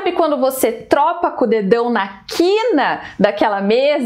Sabe quando você tropa com o dedão na quina daquela mesa?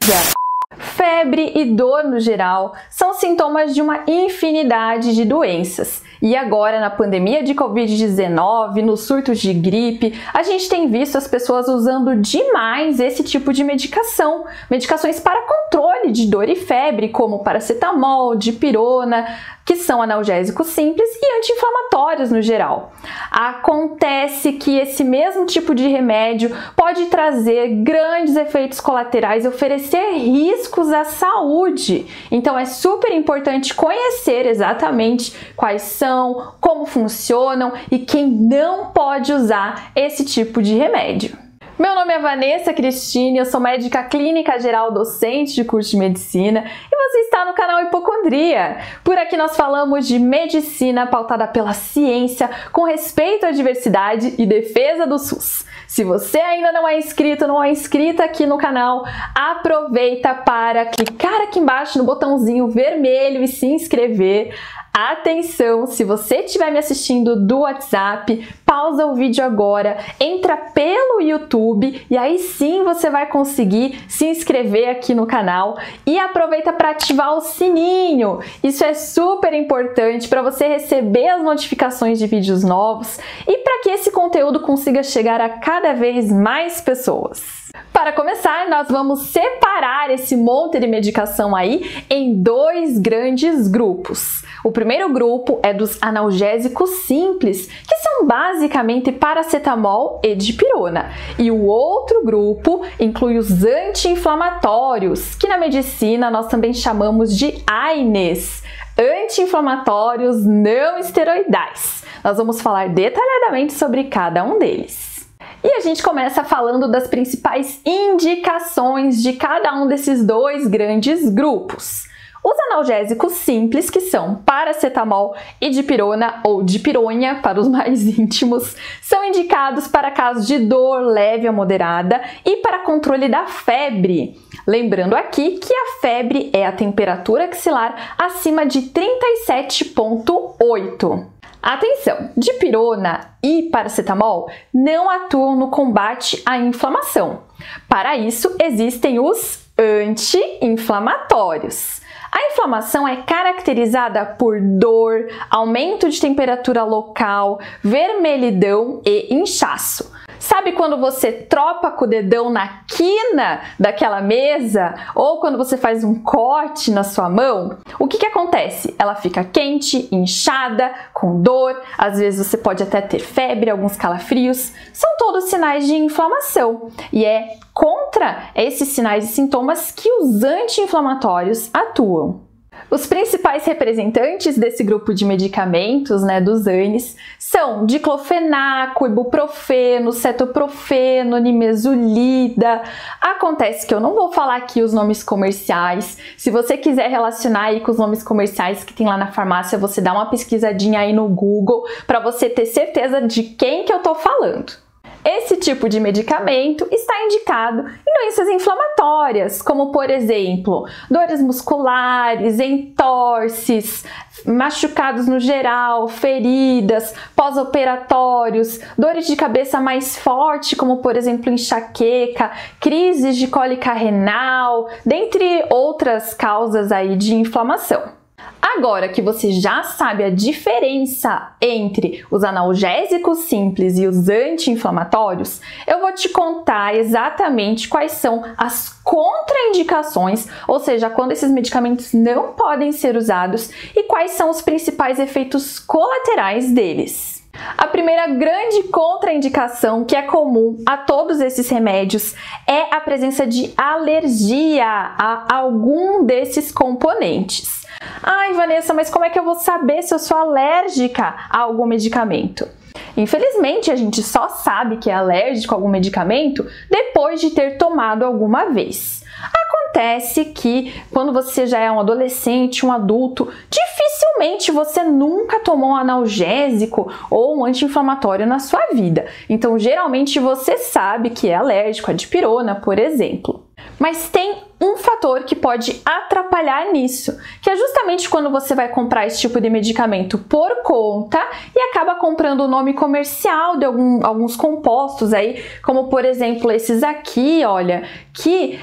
Febre e dor no geral são sintomas de uma infinidade de doenças. E agora, na pandemia de Covid-19, nos surtos de gripe, a gente tem visto as pessoas usando demais esse tipo de medicação. Medicações para controle de dor e febre, como paracetamol, dipirona, que são analgésicos simples e anti-inflamatórios no geral. Acontece que esse mesmo tipo de remédio pode trazer grandes efeitos colaterais e oferecer riscos à saúde. Então é super importante conhecer exatamente quais são, como funcionam e quem não pode usar esse tipo de remédio. Meu nome é Vanessa Cristine, eu sou médica clínica geral docente de curso de medicina e você está no canal Hipocondria. Por aqui nós falamos de medicina pautada pela ciência com respeito à diversidade e defesa do SUS. Se você ainda não é inscrito, não é inscrita aqui no canal, aproveita para clicar aqui embaixo no botãozinho vermelho e se inscrever. Atenção, se você estiver me assistindo do WhatsApp, pausa o vídeo agora, entra pelo YouTube e aí sim você vai conseguir se inscrever aqui no canal e aproveita para ativar o sininho. Isso é super importante para você receber as notificações de vídeos novos e para que esse conteúdo consiga chegar a cada vez mais pessoas. Para começar, nós vamos separar esse monte de medicação aí em dois grandes grupos. O primeiro grupo é dos analgésicos simples, que são basicamente paracetamol e dipirona. E o outro grupo inclui os anti-inflamatórios, que na medicina nós também chamamos de AINES, anti-inflamatórios não esteroidais. Nós vamos falar detalhadamente sobre cada um deles. E a gente começa falando das principais indicações de cada um desses dois grandes grupos. Os analgésicos simples, que são paracetamol e dipirona ou dipironha para os mais íntimos, são indicados para casos de dor leve a moderada e para controle da febre. Lembrando aqui que a febre é a temperatura axilar acima de 37,8. Atenção! Dipirona e paracetamol não atuam no combate à inflamação. Para isso, existem os anti-inflamatórios. A inflamação é caracterizada por dor, aumento de temperatura local, vermelhidão e inchaço. Sabe quando você tropa com o dedão na quina daquela mesa ou quando você faz um corte na sua mão? O que acontece? Ela fica quente, inchada, com dor, às vezes você pode até ter febre, alguns calafrios. São todos sinais de inflamação e é contra esses sinais e sintomas que os anti-inflamatórios atuam. Os principais representantes desse grupo de medicamentos, dos ANES, são diclofenaco, ibuprofeno, cetoprofeno, nimesulida. Acontece que eu não vou falar aqui os nomes comerciais. Se você quiser relacionar aí com os nomes comerciais que tem lá na farmácia, você dá uma pesquisadinha aí no Google para você ter certeza de quem que eu tô falando. Esse tipo de medicamento está indicado em doenças inflamatórias, como por exemplo, dores musculares, entorses, machucados no geral, feridas, pós-operatórios, dores de cabeça mais forte, como por exemplo enxaqueca, crises de cólica renal, dentre outras causas aí de inflamação. Agora que você já sabe a diferença entre os analgésicos simples e os anti-inflamatórios, eu vou te contar exatamente quais são as contraindicações, ou seja, quando esses medicamentos não podem ser usados e quais são os principais efeitos colaterais deles. A primeira grande contraindicação que é comum a todos esses remédios é a presença de alergia a algum desses componentes. Ai, Vanessa, mas como é que eu vou saber se eu sou alérgica a algum medicamento? Infelizmente, a gente só sabe que é alérgico a algum medicamento depois de ter tomado alguma vez. Acontece que quando você já é um adolescente, um adulto, dificilmente você nunca tomou um analgésico ou um anti-inflamatório na sua vida. Então, geralmente você sabe que é alérgico a dipirona, por exemplo. Mas tem um fator que pode atrapalhar nisso, que é justamente quando você vai comprar esse tipo de medicamento por conta e acaba comprando o nome comercial de alguns compostos aí, como por exemplo esses aqui, olha, que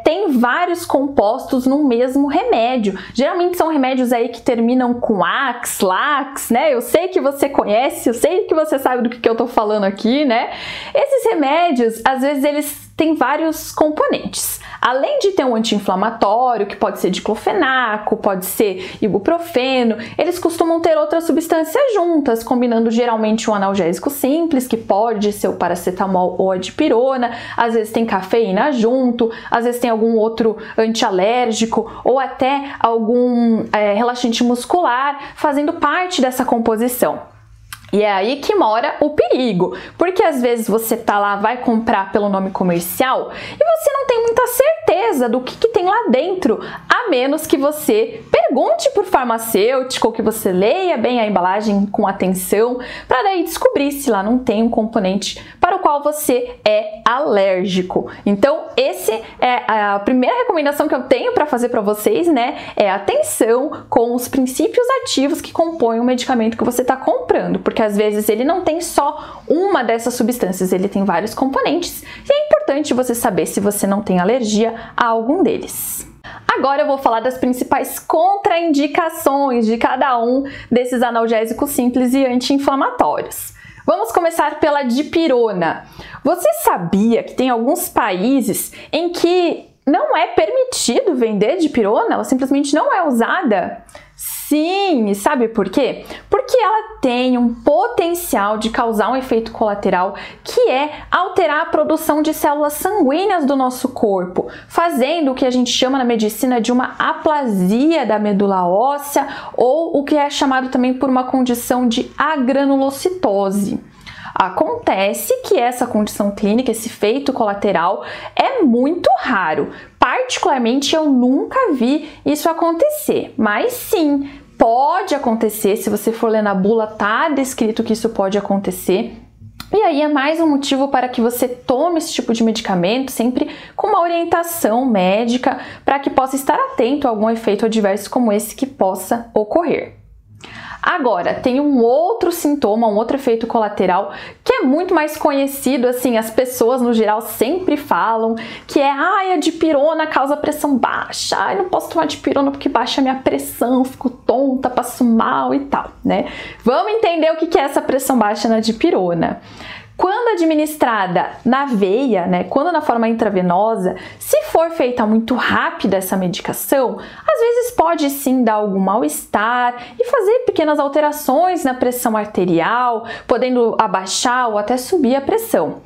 tem vários compostos no mesmo remédio. Geralmente são remédios aí que terminam com Ax, Lax, né? Eu sei que você conhece, eu sei que você sabe do que eu tô falando aqui, né? Esses remédios, às vezes eles têm vários componentes. Além de ter um anti-inflamatório, que pode ser diclofenaco, pode ser ibuprofeno, eles costumam ter outras substâncias juntas, combinando geralmente um analgésico simples, que pode ser o paracetamol ou a dipirona, às vezes tem cafeína junto, às vezes tem algum outro antialérgico ou até algum relaxante muscular fazendo parte dessa composição. E é aí que mora o perigo, porque às vezes você tá lá, vai comprar pelo nome comercial e você não tem muita certeza do que tem lá dentro, a menos que você pergunte por farmacêutico, que você leia bem a embalagem com atenção, para daí descobrir se lá não tem um componente para o qual você é alérgico. Então, esse é a primeira recomendação que eu tenho para fazer para vocês, né? É atenção com os princípios ativos que compõem o medicamento que você está comprando, porque às vezes ele não tem só uma dessas substâncias, ele tem vários componentes e é importante você saber se você não tem alergia a algum deles. Agora eu vou falar das principais contraindicações de cada um desses analgésicos simples e anti-inflamatórios. Vamos começar pela dipirona. Você sabia que tem alguns países em que não é permitido vender dipirona? Ela simplesmente não é usada? Sim, e sabe por quê? Porque ela tem um potencial de causar um efeito colateral que é alterar a produção de células sanguíneas do nosso corpo, fazendo o que a gente chama na medicina de uma aplasia da medula óssea ou o que é chamado também por uma condição de agranulocitose. Acontece que essa condição clínica, esse efeito colateral, é muito raro. Particularmente, eu nunca vi isso acontecer, mas sim, pode acontecer. Se você for ler na bula, tá descrito que isso pode acontecer. E aí é mais um motivo para que você tome esse tipo de medicamento sempre com uma orientação médica para que possa estar atento a algum efeito adverso como esse que possa ocorrer. Agora, tem um outro sintoma, um outro efeito colateral que é muito mais conhecido, assim, as pessoas no geral sempre falam, que é, a dipirona causa pressão baixa, não posso tomar dipirona porque baixa a minha pressão, fico tonta, passo mal e tal, né? Vamos entender o que é essa pressão baixa na dipirona. Quando administrada na veia, né, quando na forma intravenosa, se for feita muito rápida essa medicação, às vezes pode sim dar algum mal-estar e fazer pequenas alterações na pressão arterial, podendo abaixar ou até subir a pressão.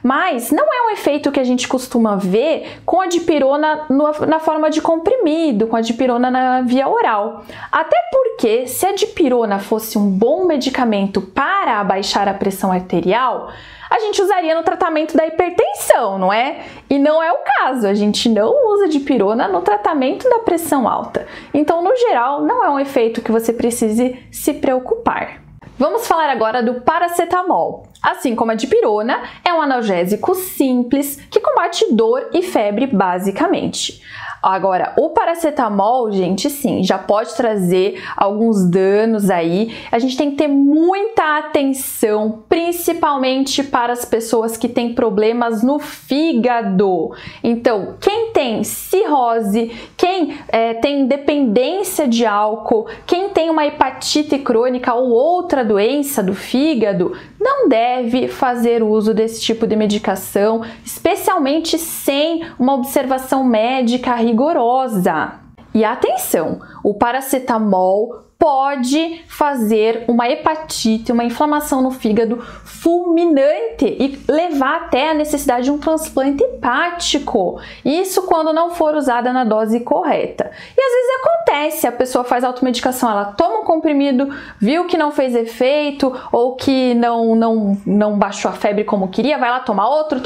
Mas não é um efeito que a gente costuma ver com a dipirona na forma de comprimido, com a dipirona na via oral. Até porque, se a dipirona fosse um bom medicamento para abaixar a pressão arterial, a gente usaria no tratamento da hipertensão, não é? E não é o caso, a gente não usa dipirona no tratamento da pressão alta. Então, no geral, não é um efeito que você precise se preocupar. Vamos falar agora do paracetamol. Assim como a dipirona, é um analgésico simples que combate dor e febre basicamente. Agora, o paracetamol, gente, sim, já pode trazer alguns danos aí. A gente tem que ter muita atenção, principalmente para as pessoas que têm problemas no fígado. Então, quem tem cirrose, quem tem dependência de álcool, quem tem uma hepatite crônica ou outra doença do fígado, não deve fazer uso desse tipo de medicação, especialmente sem uma observação médica rigorosa. E atenção, o paracetamol pode fazer uma hepatite, uma inflamação no fígado fulminante e levar até a necessidade de um transplante hepático. Isso quando não for usada na dose correta. E às vezes acontece, a pessoa faz automedicação, ela toma um comprimido, viu que não fez efeito ou que não baixou a febre como queria, vai lá tomar outro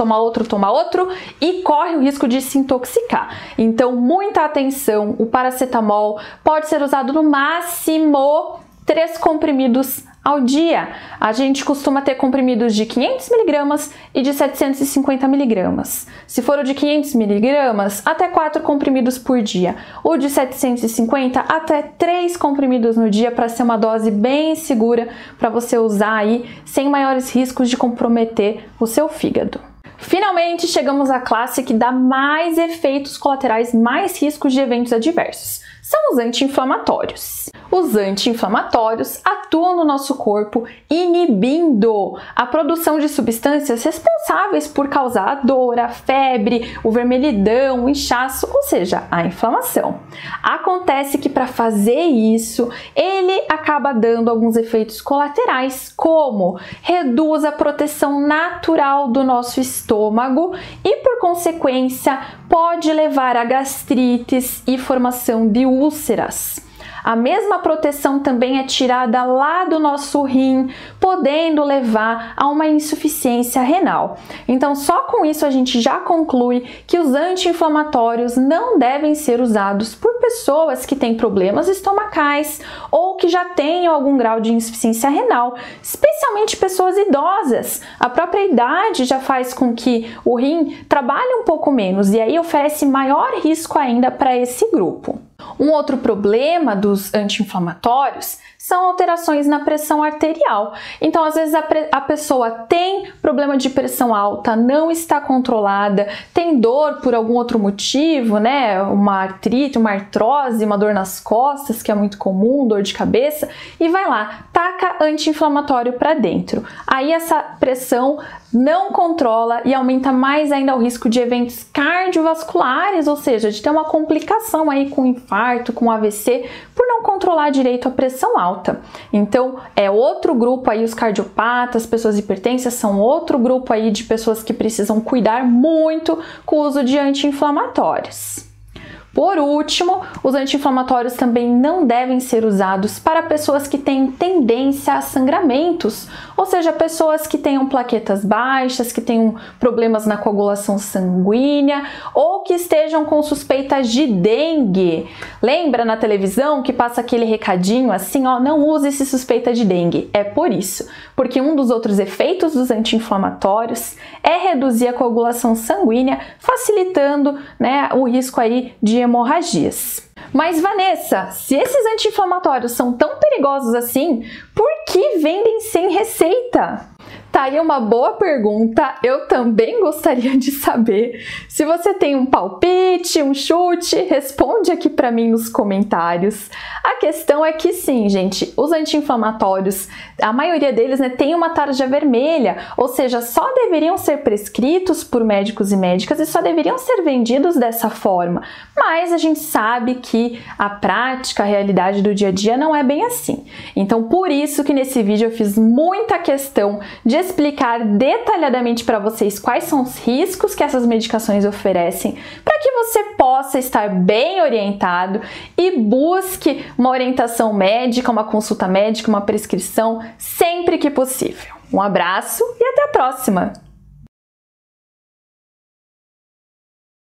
e corre o risco de se intoxicar. Então, muita atenção, o paracetamol pode ser usado no máximo 3 comprimidos ao dia. A gente costuma ter comprimidos de 500 mg e de 750 mg. Se for o de 500 mg, até 4 comprimidos por dia. O de 750, até 3 comprimidos no dia, para ser uma dose bem segura para você usar aí sem maiores riscos de comprometer o seu fígado. Finalmente, chegamos à classe que dá mais efeitos colaterais, mais riscos de eventos adversos. São os anti-inflamatórios. Os anti-inflamatórios atuam no nosso corpo inibindo a produção de substâncias responsáveis por causar a dor, a febre, o vermelhidão, o inchaço, ou seja, a inflamação. Acontece que para fazer isso, ele acaba dando alguns efeitos colaterais, como reduz a proteção natural do nosso estômago e, por consequência, pode levar a gastrites e formação de úlceras. A mesma proteção também é tirada lá do nosso rim, podendo levar a uma insuficiência renal. Então, só com isso a gente já conclui que os anti-inflamatórios não devem ser usados por pessoas que têm problemas estomacais ou que já tenham algum grau de insuficiência renal, especialmente pessoas idosas. A própria idade já faz com que o rim trabalhe um pouco menos e aí oferece maior risco ainda para esse grupo. Um outro problema dos anti-inflamatórios são alterações na pressão arterial. Então, às vezes a pessoa tem problema de pressão alta, não está controlada, tem dor por algum outro motivo, né? Uma artrite, uma artrose, uma dor nas costas, que é muito comum, dor de cabeça, e vai lá, taca anti-inflamatório para dentro. Aí essa pressão não controla e aumenta mais ainda o risco de eventos cardiovasculares, ou seja, de ter uma complicação aí com infarto, com AVC, por não controlar direito a pressão alta. Então, é outro grupo aí, os cardiopatas, pessoas hipertensas, são outro grupo aí de pessoas que precisam cuidar muito com o uso de anti-inflamatórios. Por último, os anti-inflamatórios também não devem ser usados para pessoas que têm tendência a sangramentos, ou seja, pessoas que tenham plaquetas baixas, que tenham problemas na coagulação sanguínea ou que estejam com suspeitas de dengue. Lembra na televisão que passa aquele recadinho assim, ó, não use se suspeita de dengue? É por isso, porque um dos outros efeitos dos anti-inflamatórios é reduzir a coagulação sanguínea, facilitando, né, o risco aí de hemorragias. Mas Vanessa, se esses anti-inflamatórios são tão perigosos assim, por que vendem sem receita? Tá aí uma boa pergunta, eu também gostaria de saber. Se você tem um palpite, um chute, responde aqui para mim nos comentários. A questão é que sim, gente, os anti-inflamatórios, a maioria deles, né, tem uma tarja vermelha, ou seja, só deveriam ser prescritos por médicos e médicas e só deveriam ser vendidos dessa forma. Mas a gente sabe que a prática, a realidade do dia a dia não é bem assim. Então, por isso que nesse vídeo eu fiz muita questão de explicar detalhadamente para vocês quais são os riscos que essas medicações oferecem, para que você possa estar bem orientado e busque uma orientação médica, uma consulta médica, uma prescrição sempre que possível. Um abraço e até a próxima!